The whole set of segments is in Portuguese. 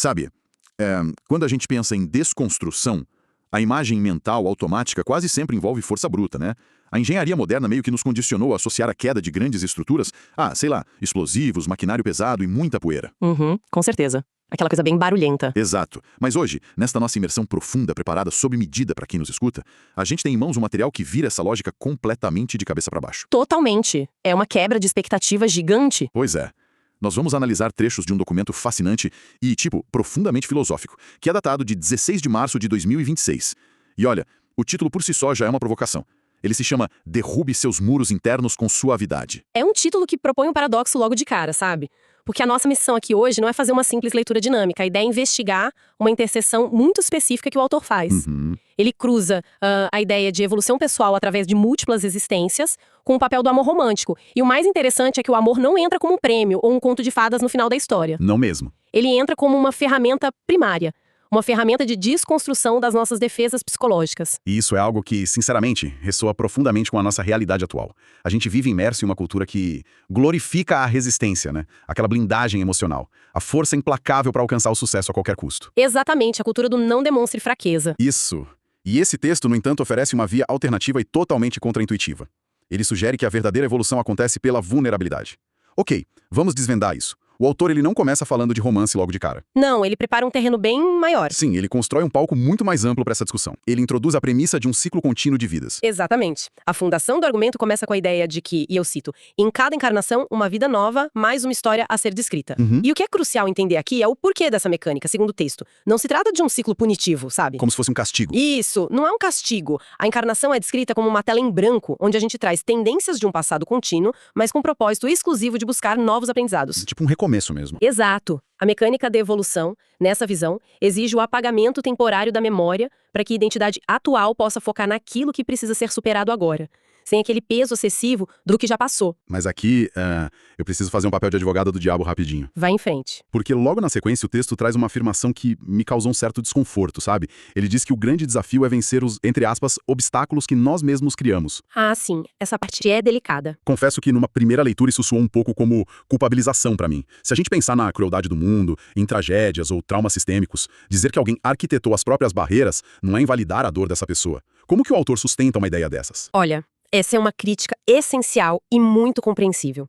Sabe, quando a gente pensa em desconstrução, a imagem mental automática quase sempre envolve força bruta, né? A engenharia moderna meio que nos condicionou a associar a queda de grandes estruturas a, sei lá, explosivos, maquinário pesado e muita poeira. Uhum, com certeza. Aquela coisa bem barulhenta. Exato. Mas hoje, nesta nossa imersão profunda, preparada sob medida para quem nos escuta, a gente tem em mãos um material que vira essa lógica completamente de cabeça para baixo. Totalmente. É uma quebra de expectativa gigante. Pois é. Nós vamos analisar trechos de um documento fascinante e, profundamente filosófico, que é datado de 16 de março de 2026. E olha, o título por si só já é uma provocação. Ele se chama Derrube seus muros internos com suavidade. É um título que propõe um paradoxo logo de cara, sabe? Porque a nossa missão aqui hoje não é fazer uma simples leitura dinâmica. A ideia é investigar uma interseção muito específica que o autor faz. Ele cruza a ideia de evolução pessoal através de múltiplas existências com o papel do amor romântico. E o mais interessante é que o amor não entra como um prêmio ou um conto de fadas no final da história. Não mesmo. Ele entra como uma ferramenta primária. Uma ferramenta de desconstrução das nossas defesas psicológicas. E isso é algo que, sinceramente, ressoa profundamente com a nossa realidade atual. A gente vive imerso em uma cultura que glorifica a resistência, né? Aquela blindagem emocional. A força implacável para alcançar o sucesso a qualquer custo. Exatamente, a cultura do não demonstre fraqueza. Isso. E esse texto, no entanto, oferece uma via alternativa e totalmente contraintuitiva. Ele sugere que a verdadeira evolução acontece pela vulnerabilidade. Ok, vamos desvendar isso. O autor ele não começa falando de romance logo de cara. Não, ele prepara um terreno bem maior. Sim, ele constrói um palco muito mais amplo para essa discussão. Ele introduz a premissa de um ciclo contínuo de vidas. Exatamente. A fundação do argumento começa com a ideia de que, e eu cito, em cada encarnação, uma vida nova, mais uma história a ser descrita. E o que é crucial entender aqui é o porquê dessa mecânica, segundo o texto. Não se trata de um ciclo punitivo, sabe? Como se fosse um castigo. Isso, não é um castigo. A encarnação é descrita como uma tela em branco, onde a gente traz tendências de um passado contínuo, mas com o propósito exclusivo de buscar novos aprendizados. Tipo um recomeço mesmo. Exato. A mecânica da evolução, nessa visão, exige o apagamento temporário da memória para que a identidade atual possa focar naquilo que precisa ser superado agora, sem aquele peso excessivo do que já passou. Mas aqui, eu preciso fazer um papel de advogada do diabo rapidinho. Vai em frente. Porque logo na sequência o texto traz uma afirmação que me causou um certo desconforto, sabe? Ele diz que o grande desafio é vencer os, entre aspas, obstáculos que nós mesmos criamos. Ah, sim. Essa parte é delicada. Confesso que numa primeira leitura isso soou um pouco como culpabilização pra mim. Se a gente pensar na crueldade do mundo, em tragédias ou traumas sistêmicos, dizer que alguém arquitetou as próprias barreiras não é invalidar a dor dessa pessoa. Como que o autor sustenta uma ideia dessas? Olha, essa é uma crítica essencial e muito compreensível.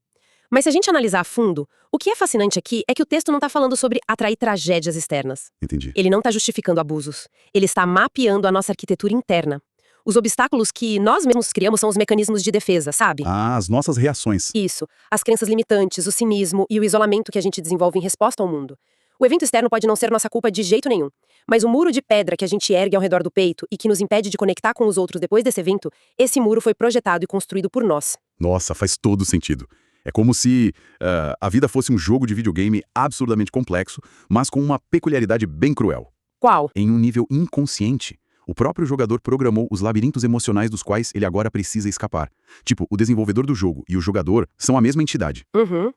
Mas se a gente analisar a fundo, o que é fascinante aqui é que o texto não está falando sobre atrair tragédias externas. Entendi. Ele não está justificando abusos. Ele está mapeando a nossa arquitetura interna. Os obstáculos que nós mesmos criamos são os mecanismos de defesa, sabe? Ah, as nossas reações. Isso. As crenças limitantes, o cinismo e o isolamento que a gente desenvolve em resposta ao mundo. O evento externo pode não ser nossa culpa de jeito nenhum. Mas o muro de pedra que a gente ergue ao redor do peito e que nos impede de conectar com os outros depois desse evento, esse muro foi projetado e construído por nós. Nossa, faz todo sentido. É como se a vida fosse um jogo de videogame absurdamente complexo, mas com uma peculiaridade bem cruel. Qual? Em um nível inconsciente, o próprio jogador programou os labirintos emocionais dos quais ele agora precisa escapar. Tipo, o desenvolvedor do jogo e o jogador são a mesma entidade.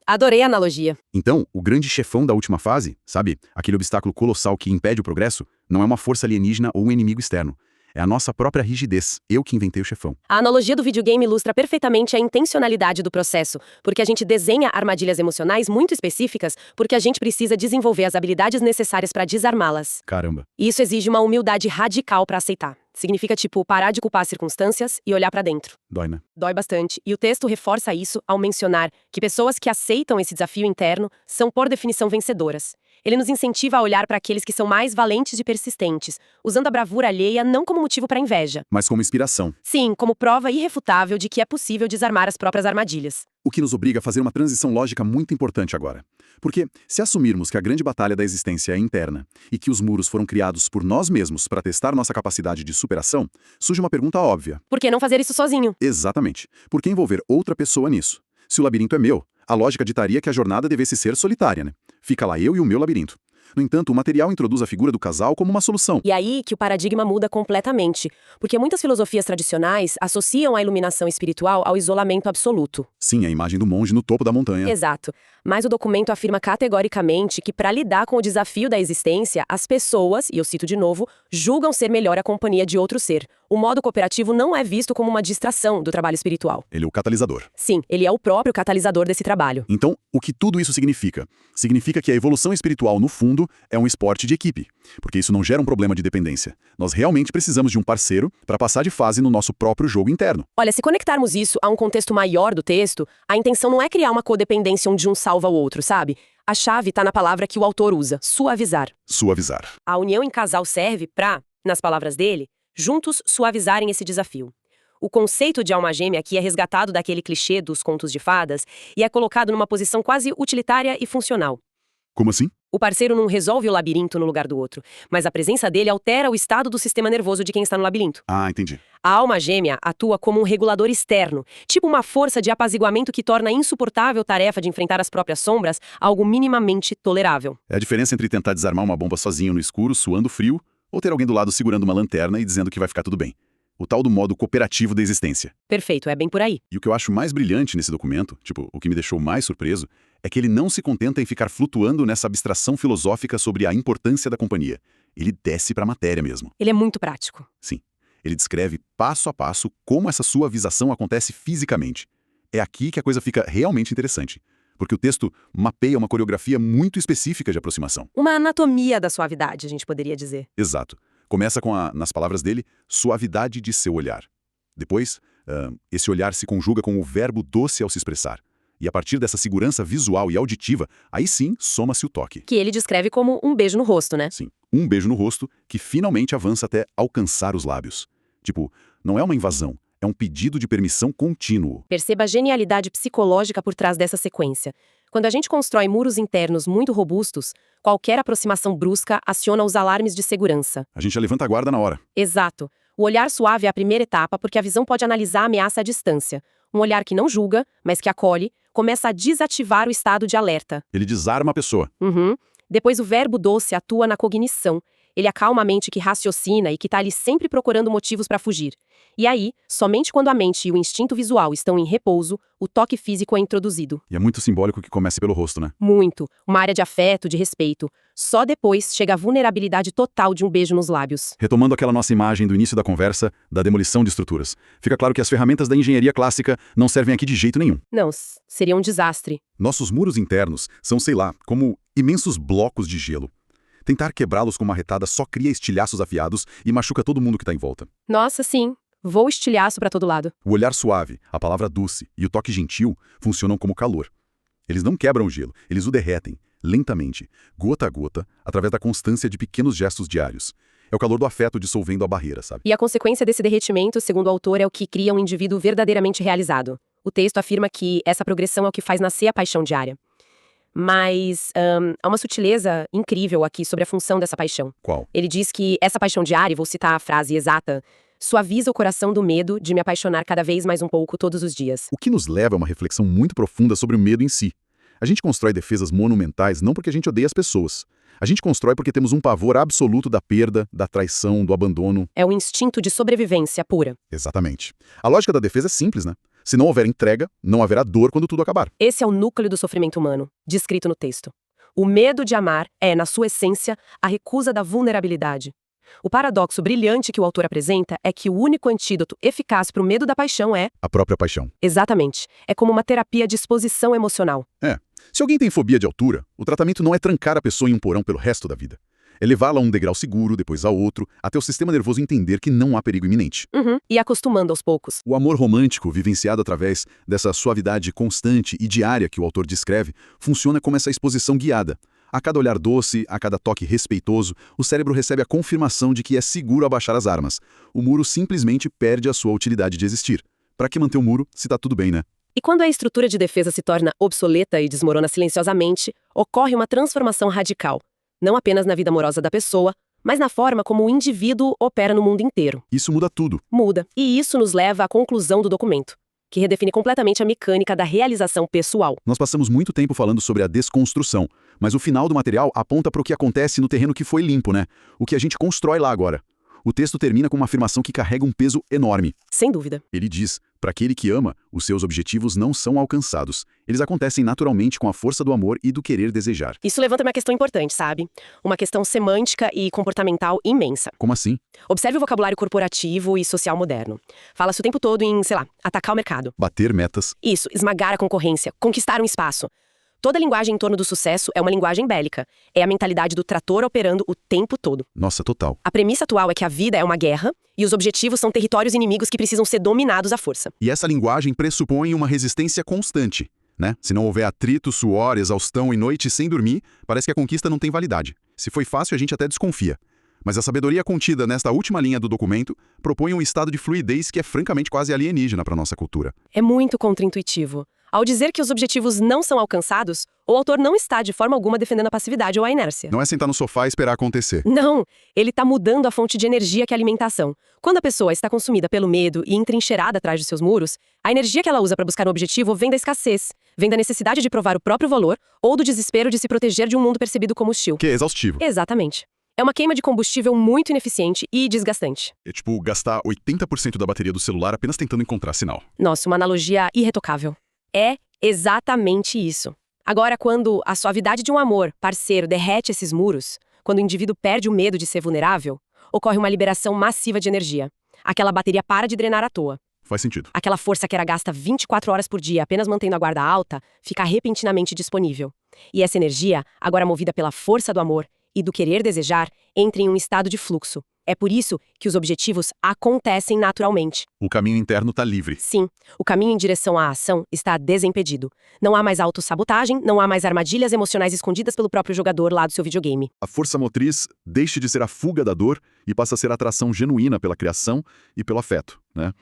Adorei a analogia. Então, o grande chefão da última fase, sabe? Aquele obstáculo colossal que impede o progresso, não é uma força alienígena ou um inimigo externo. É a nossa própria rigidez, eu que inventei o chefão. A analogia do videogame ilustra perfeitamente a intencionalidade do processo, porque a gente desenha armadilhas emocionais muito específicas porque a gente precisa desenvolver as habilidades necessárias para desarmá-las. Caramba. E isso exige uma humildade radical para aceitar. Significa, parar de culpar as circunstâncias e olhar para dentro. Dói, né? Dói bastante. E o texto reforça isso ao mencionar que pessoas que aceitam esse desafio interno são, por definição, vencedoras. Ele nos incentiva a olhar para aqueles que são mais valentes e persistentes, usando a bravura alheia não como motivo para inveja. Mas como inspiração. Sim, como prova irrefutável de que é possível desarmar as próprias armadilhas. O que nos obriga a fazer uma transição lógica muito importante agora. Porque, se assumirmos que a grande batalha da existência é interna e que os muros foram criados por nós mesmos para testar nossa capacidade de superação, surge uma pergunta óbvia. Por que não fazer isso sozinho? Exatamente. Por que envolver outra pessoa nisso? Se o labirinto é meu, a lógica ditaria que a jornada devesse ser solitária, né? Fica lá eu e o meu labirinto. No entanto, o material introduz a figura do casal como uma solução. E aí que o paradigma muda completamente, porque muitas filosofias tradicionais associam a iluminação espiritual ao isolamento absoluto. Sim, a imagem do monge no topo da montanha. Exato. Mas o documento afirma categoricamente que para lidar com o desafio da existência, as pessoas, e eu cito de novo, julgam ser melhor a companhia de outro ser, O modo cooperativo não é visto como uma distração do trabalho espiritual. Ele é o catalisador. Sim, ele é o próprio catalisador desse trabalho. Então, o que tudo isso significa? Significa que a evolução espiritual, no fundo, é um esporte de equipe, porque isso não gera um problema de dependência. Nós realmente precisamos de um parceiro para passar de fase no nosso próprio jogo interno. Olha, se conectarmos isso a um contexto maior do texto, a intenção não é criar uma codependência onde um salva o outro, sabe? A chave está na palavra que o autor usa, suavizar. Suavizar. A união em casal serve para, nas palavras dele, juntos suavizarem esse desafio. O conceito de alma gêmea aqui é resgatado daquele clichê dos contos de fadas e é colocado numa posição quase utilitária e funcional. Como assim? O parceiro não resolve o labirinto no lugar do outro, mas a presença dele altera o estado do sistema nervoso de quem está no labirinto. Ah, entendi. A alma gêmea atua como um regulador externo, tipo uma força de apaziguamento que torna a insuportável tarefa de enfrentar as próprias sombras algo minimamente tolerável. É a diferença entre tentar desarmar uma bomba sozinho no escuro, suando frio, ou ter alguém do lado segurando uma lanterna e dizendo que vai ficar tudo bem. O tal do modo cooperativo da existência. Perfeito, é bem por aí. E o que eu acho mais brilhante nesse documento, o que me deixou mais surpreso, é que ele não se contenta em ficar flutuando nessa abstração filosófica sobre a importância da companhia. Ele desce para a matéria mesmo. Ele é muito prático. Sim. Ele descreve passo a passo como essa suavização acontece fisicamente. É aqui que a coisa fica realmente interessante. Porque o texto mapeia uma coreografia muito específica de aproximação. Uma anatomia da suavidade, a gente poderia dizer. Exato. Começa com nas palavras dele, suavidade de seu olhar. Depois, esse olhar se conjuga com o verbo doce ao se expressar. E a partir dessa segurança visual e auditiva, aí sim soma-se o toque. Que ele descreve como um beijo no rosto, né? Sim, um beijo no rosto que finalmente avança até alcançar os lábios. Não é uma invasão, é um pedido de permissão contínuo. Perceba a genialidade psicológica por trás dessa sequência. Quando a gente constrói muros internos muito robustos, qualquer aproximação brusca aciona os alarmes de segurança. A gente já levanta a guarda na hora. Exato. O olhar suave é a primeira etapa porque a visão pode analisar a ameaça à distância. Um olhar que não julga, mas que acolhe, começa a desativar o estado de alerta. Ele desarma a pessoa. Depois o verbo doce atua na cognição. Ele acalma a mente que raciocina e que está ali sempre procurando motivos para fugir. E aí, somente quando a mente e o instinto visual estão em repouso, o toque físico é introduzido. E é muito simbólico que comece pelo rosto, né? Muito. Uma área de afeto, de respeito. Só depois chega a vulnerabilidade total de um beijo nos lábios. Retomando aquela nossa imagem do início da conversa, da demolição de estruturas. Fica claro que as ferramentas da engenharia clássica não servem aqui de jeito nenhum. Não, seria um desastre. Nossos muros internos são, sei lá, como imensos blocos de gelo. Tentar quebrá-los com uma retada só cria estilhaços afiados e machuca todo mundo que está em volta. Nossa, sim. Voo estilhaço para todo lado. O olhar suave, a palavra doce e o toque gentil funcionam como calor. Eles não quebram o gelo, eles o derretem, lentamente, gota a gota, através da constância de pequenos gestos diários. É o calor do afeto dissolvendo a barreira, sabe? E a consequência desse derretimento, segundo o autor, é o que cria um indivíduo verdadeiramente realizado. O texto afirma que essa progressão é o que faz nascer a paixão diária. Mas há uma sutileza incrível aqui sobre a função dessa paixão. Qual? Ele diz que essa paixão diária, vou citar a frase exata, suaviza o coração do medo de me apaixonar cada vez mais um pouco todos os dias. O que nos leva a uma reflexão muito profunda sobre o medo em si. A gente constrói defesas monumentais não porque a gente odeia as pessoas. A gente constrói porque temos um pavor absoluto da perda, da traição, do abandono. É o instinto de sobrevivência pura. Exatamente. A lógica da defesa é simples, né? Se não houver entrega, não haverá dor quando tudo acabar. Esse é o núcleo do sofrimento humano, descrito no texto. O medo de amar é, na sua essência, a recusa da vulnerabilidade. O paradoxo brilhante que o autor apresenta é que o único antídoto eficaz para o medo da paixão é... A própria paixão. Exatamente. É como uma terapia de exposição emocional. Se alguém tem fobia de altura, o tratamento não é trancar a pessoa em um porão pelo resto da vida. É levá-la a um degrau seguro, depois a outro, até o sistema nervoso entender que não há perigo iminente. E acostumando aos poucos. O amor romântico, vivenciado através dessa suavidade constante e diária que o autor descreve, funciona como essa exposição guiada. A cada olhar doce, a cada toque respeitoso, o cérebro recebe a confirmação de que é seguro abaixar as armas. O muro simplesmente perde a sua utilidade de existir. Para que manter o muro, se tá tudo bem, né? E quando a estrutura de defesa se torna obsoleta e desmorona silenciosamente, ocorre uma transformação radical. Não apenas na vida amorosa da pessoa, mas na forma como o indivíduo opera no mundo inteiro. Isso muda tudo. Muda. E isso nos leva à conclusão do documento, que redefine completamente a mecânica da realização pessoal. Nós passamos muito tempo falando sobre a desconstrução, mas o final do material aponta para o que acontece no terreno que foi limpo, né? O que a gente constrói lá agora. O texto termina com uma afirmação que carrega um peso enorme. Sem dúvida. Ele diz, Para aquele que ama, os seus objetivos não são alcançados. Eles acontecem naturalmente com a força do amor e do querer desejar. Isso levanta uma questão importante, sabe? Uma questão semântica e comportamental imensa. Como assim? Observe o vocabulário corporativo e social moderno. Fala-se o tempo todo em, sei lá, atacar o mercado. Bater metas. Isso, esmagar a concorrência, conquistar um espaço. Toda a linguagem em torno do sucesso é uma linguagem bélica. É a mentalidade do trator operando o tempo todo. Nossa, total. A premissa atual é que a vida é uma guerra e os objetivos são territórios inimigos que precisam ser dominados à força. E essa linguagem pressupõe uma resistência constante, né? Se não houver atrito, suor, exaustão e noite sem dormir, parece que a conquista não tem validade. Se foi fácil, a gente até desconfia. Mas a sabedoria contida nesta última linha do documento propõe um estado de fluidez que é francamente quase alienígena para nossa cultura. É muito contraintuitivo. Ao dizer que os objetivos não são alcançados, o autor não está de forma alguma defendendo a passividade ou a inércia. Não é sentar no sofá e esperar acontecer. Não, ele está mudando a fonte de energia que é a alimentação. Quando a pessoa está consumida pelo medo e entrincheirada atrás de seus muros, a energia que ela usa para buscar um objetivo vem da escassez, vem da necessidade de provar o próprio valor ou do desespero de se proteger de um mundo percebido como hostil. Que é exaustivo. Exatamente. É uma queima de combustível muito ineficiente e desgastante. É tipo gastar 80% da bateria do celular apenas tentando encontrar sinal. Nossa, uma analogia irretocável. É exatamente isso. Agora, quando a suavidade de um amor parceiro derrete esses muros, quando o indivíduo perde o medo de ser vulnerável, ocorre uma liberação massiva de energia. Aquela bateria para de drenar à toa. Faz sentido. Aquela força que era gasta 24 horas por dia apenas mantendo a guarda alta, fica repentinamente disponível. E essa energia, agora movida pela força do amor e do querer desejar, entra em um estado de fluxo. É por isso que os objetivos acontecem naturalmente. O caminho interno está livre. Sim, o caminho em direção à ação está desimpedido. Não há mais autossabotagem, não há mais armadilhas emocionais escondidas pelo próprio jogador lá do seu videogame. A força motriz deixa de ser a fuga da dor e passa a ser a atração genuína pela criação e pelo afeto, né?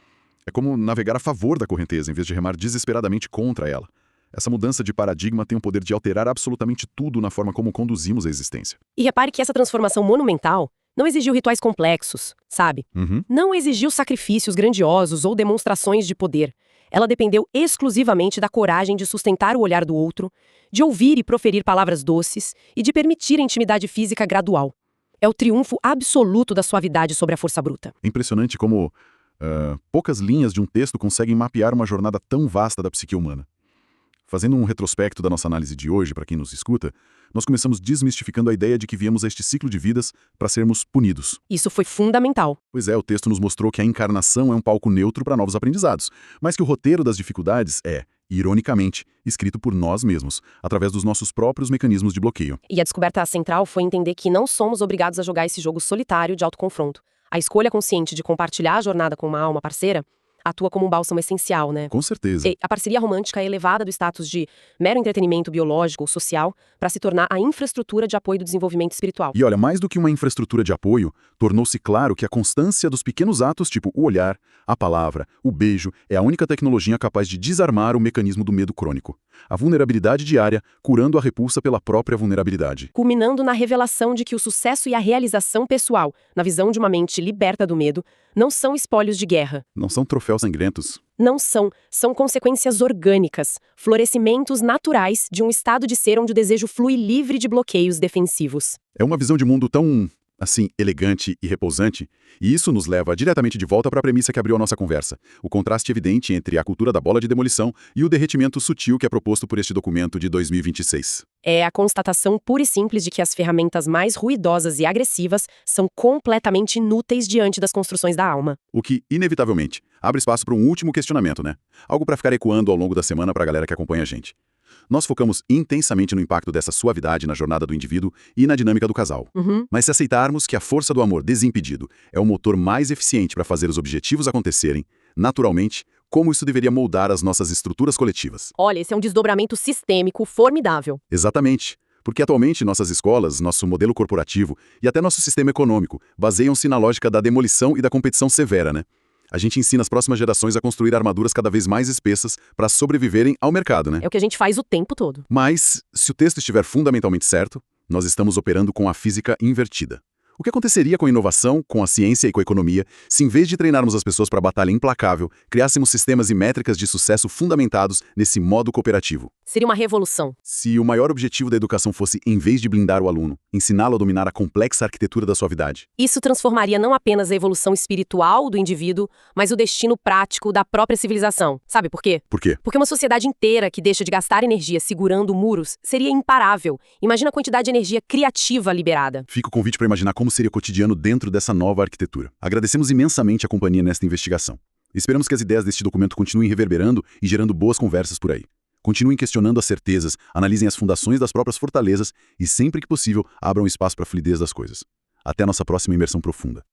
É como navegar a favor da correnteza, em vez de remar desesperadamente contra ela. Essa mudança de paradigma tem o poder de alterar absolutamente tudo na forma como conduzimos a existência. E repare que essa transformação monumental não exigiu rituais complexos, sabe? Não exigiu sacrifícios grandiosos ou demonstrações de poder. Ela dependeu exclusivamente da coragem de sustentar o olhar do outro, de ouvir e proferir palavras doces e de permitir a intimidade física gradual. É o triunfo absoluto da suavidade sobre a força bruta. É impressionante como poucas linhas de um texto conseguem mapear uma jornada tão vasta da psique humana. Fazendo um retrospecto da nossa análise de hoje, para quem nos escuta, nós começamos desmistificando a ideia de que viemos a este ciclo de vidas para sermos punidos. Isso foi fundamental. Pois é, o texto nos mostrou que a encarnação é um palco neutro para novos aprendizados, mas que o roteiro das dificuldades é, ironicamente, escrito por nós mesmos, através dos nossos próprios mecanismos de bloqueio. E a descoberta central foi entender que não somos obrigados a jogar esse jogo solitário de autoconfronto. A escolha consciente de compartilhar a jornada com uma alma parceira atua como um bálsamo essencial, né? Com certeza. E a parceria romântica é elevada do status de mero entretenimento biológico ou social para se tornar a infraestrutura de apoio do desenvolvimento espiritual. E olha, mais do que uma infraestrutura de apoio, tornou-se claro que a constância dos pequenos atos, tipo o olhar, a palavra, o beijo, é a única tecnologia capaz de desarmar o mecanismo do medo crônico. A vulnerabilidade diária, curando a repulsa pela própria vulnerabilidade. Culminando na revelação de que o sucesso e a realização pessoal, na visão de uma mente liberta do medo, não são espólios de guerra. Não são troféus sangrentos. Não são consequências orgânicas, florescimentos naturais de um estado de ser onde o desejo flui livre de bloqueios defensivos. É uma visão de mundo tão, assim, elegante e repousante, e isso nos leva diretamente de volta para a premissa que abriu a nossa conversa, o contraste evidente entre a cultura da bola de demolição e o derretimento sutil que é proposto por este documento de 2026. É a constatação pura e simples de que as ferramentas mais ruidosas e agressivas são completamente inúteis diante das construções da alma. O que, inevitavelmente, abre espaço para um último questionamento, né? Algo para ficar ecoando ao longo da semana para a galera que acompanha a gente. Nós focamos intensamente no impacto dessa suavidade na jornada do indivíduo e na dinâmica do casal. Mas se aceitarmos que a força do amor desimpedido é o motor mais eficiente para fazer os objetivos acontecerem, naturalmente, como isso deveria moldar as nossas estruturas coletivas? Olha, esse é um desdobramento sistêmico formidável. Exatamente. Porque atualmente nossas escolas, nosso modelo corporativo e até nosso sistema econômico baseiam-se na lógica da demolição e da competição severa, né? A gente ensina as próximas gerações a construir armaduras cada vez mais espessas para sobreviverem ao mercado, né? É o que a gente faz o tempo todo. Mas, se o texto estiver fundamentalmente certo, nós estamos operando com a física invertida. O que aconteceria com a inovação, com a ciência e com a economia, se em vez de treinarmos as pessoas para a batalha implacável, criássemos sistemas e métricas de sucesso fundamentados nesse modo cooperativo? Seria uma revolução. Se o maior objetivo da educação fosse, em vez de blindar o aluno, ensiná-lo a dominar a complexa arquitetura da suavidade. Isso transformaria não apenas a evolução espiritual do indivíduo, mas o destino prático da própria civilização. Sabe por quê? Por quê? Porque uma sociedade inteira que deixa de gastar energia segurando muros seria imparável. Imagina a quantidade de energia criativa liberada. Fica o convite para imaginar como seria o cotidiano dentro dessa nova arquitetura. Agradecemos imensamente a companhia nesta investigação. Esperamos que as ideias deste documento continuem reverberando e gerando boas conversas por aí. Continuem questionando as certezas, analisem as fundações das próprias fortalezas e, sempre que possível, abram espaço para a fluidez das coisas. Até a nossa próxima imersão profunda.